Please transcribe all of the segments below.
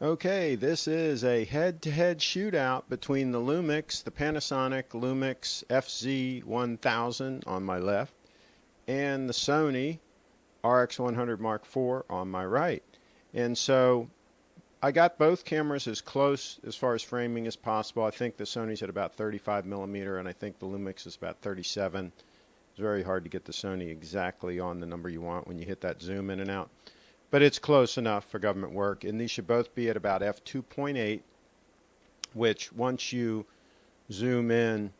Okay, this is a head-to-head shootout between the Panasonic Lumix FZ1000 on my left, and the Sony RX100 IV on my right. And so I got both cameras as close as far as framing as possible. I think the Sony's at about 35 millimeter, and I think the Lumix is about 37. It's very hard to get the Sony exactly on the number you want when you hit that zoom in and out. But it's close enough for government work, and these should both be at about f2.8, which once you zoom in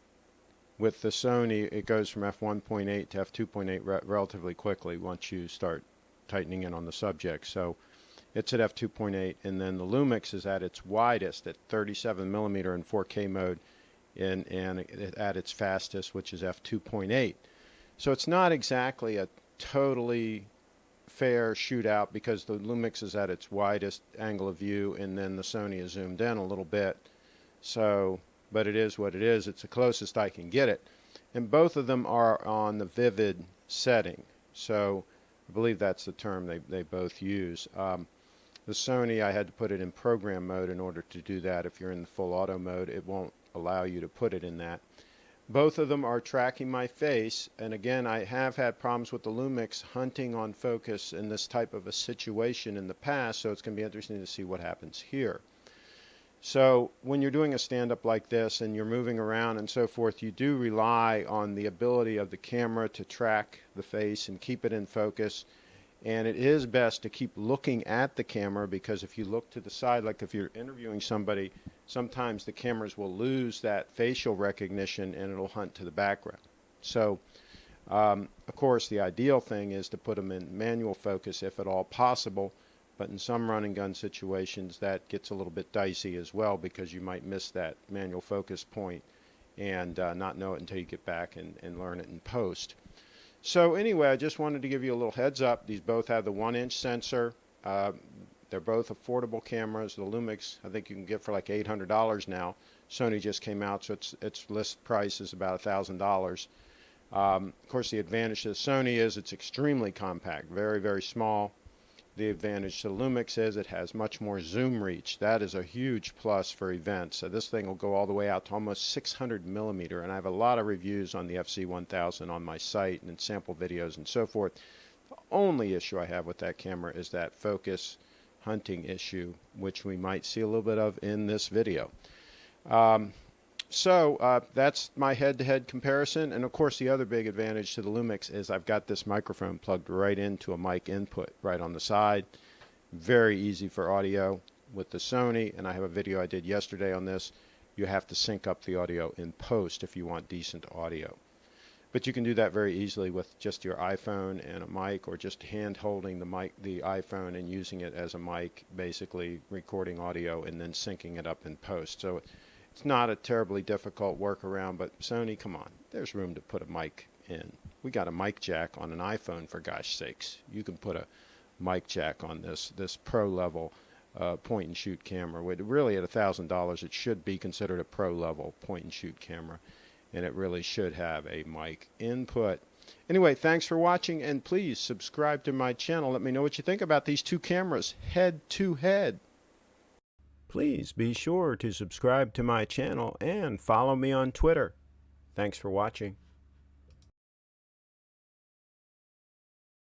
with the Sony, it goes from f1.8 to f2.8 relatively quickly once you start tightening in on the subject. So it's at f2.8, and then the Lumix is at its widest at 37 millimeter in 4K mode, and at its fastest, which is f2.8. So it's not exactly a totally fair shootout because the Lumix is at its widest angle of view, and then the Sony is zoomed in a little bit. So, but it is what it is. It's the closest I can get it. And both of them are on the vivid setting. So I believe that's the term they both use. The Sony, I had to put it in program mode in order to do that. If you're in the full auto mode, it won't allow you to put it in that. Both of them are tracking my face, and again, I have had problems with the Lumix hunting on focus in this type of a situation in the past, so it's going to be interesting to see what happens here. So when you're doing a stand-up like this and you're moving around and so forth, you do rely on the ability of the camera to track the face and keep it in focus. And it is best to keep looking at the camera, because if you look to the side, like if you're interviewing somebody, sometimes the cameras will lose that facial recognition and it'll hunt to the background. So, of course, the ideal thing is to put them in manual focus if at all possible, but in some run and gun situations that gets a little bit dicey as well, because you might miss that manual focus point and not know it until you get back and learn it in post. So anyway, I just wanted to give you a little heads up. These both have the 1-inch sensor. They're both affordable cameras. The Lumix, I think you can get for like $800 now. Sony just came out, so its list price is about $1,000. Of course, the advantage to the Sony is it's extremely compact, very, very small. The advantage to the Lumix is it has much more zoom reach. That is a huge plus for events. So this thing will go all the way out to almost 600 millimeter, and I have a lot of reviews on the FZ1000 on my site and sample videos and so forth. The only issue I have with that camera is that focus hunting issue, which we might see a little bit of in this video. That's my head-to-head comparison, and of course the other big advantage to the Lumix is I've got this microphone plugged right into a mic input right on the side. Very easy for audio. With the Sony, and I have a video I did yesterday on this, you have to sync up the audio in post if you want decent audio. But you can do that very easily with just your iPhone and a mic, or just hand holding the iPhone and using it as a mic, basically recording audio and then syncing it up in post. So it's not a terribly difficult workaround, but Sony, come on, there's room to put a mic in. We got a mic jack on an iPhone, for gosh sakes. You can put a mic jack on this pro level point and shoot camera. Really at $1,000, it should be considered a pro level point and shoot camera, and it really should have a mic input. Anyway, thanks for watching, and please subscribe to my channel. Let me know what you think about these two cameras head to head. Please be sure to subscribe to my channel and follow me on Twitter. Thanks for watching.